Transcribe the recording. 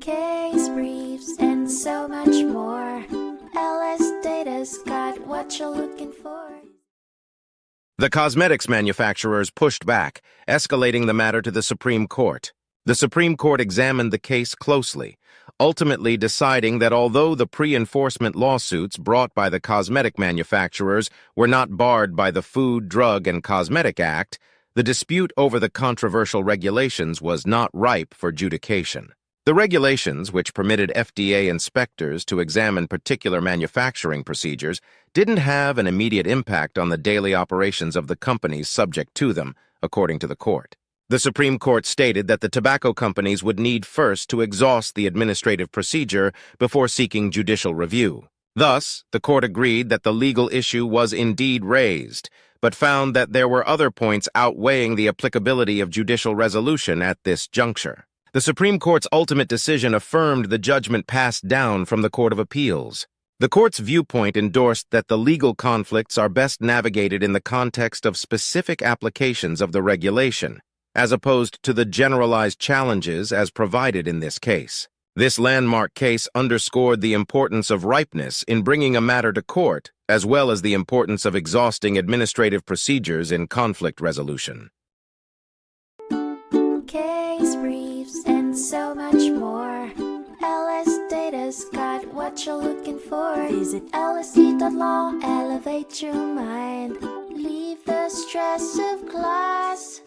case briefs, and so much more. LSData's got what you're looking for. The cosmetics manufacturers pushed back, escalating the matter to the Supreme Court. The Supreme Court examined the case closely, ultimately deciding that although the pre-enforcement lawsuits brought by the cosmetic manufacturers were not barred by the Food, Drug, and Cosmetic Act, the dispute over the controversial regulations was not ripe for adjudication. The regulations, which permitted FDA inspectors to examine particular manufacturing procedures, didn't have an immediate impact on the daily operations of the companies subject to them, according to the court. The Supreme Court stated that the tobacco companies would need first to exhaust the administrative procedure before seeking judicial review. Thus, the court agreed that the legal issue was indeed raised, but found that there were other points outweighing the applicability of judicial resolution at this juncture. The Supreme Court's ultimate decision affirmed the judgment passed down from the Court of Appeals. The court's viewpoint endorsed that the legal conflicts are best navigated in the context of specific applications of the regulation, as opposed to the generalized challenges as provided in this case. This landmark case underscored the importance of ripeness in bringing a matter to court, as well as the importance of exhausting administrative procedures in conflict resolution. Case briefs, and so much more. LSData's got what you're looking for. Visit lsc.law, elevate your mind. Leave the stress of class.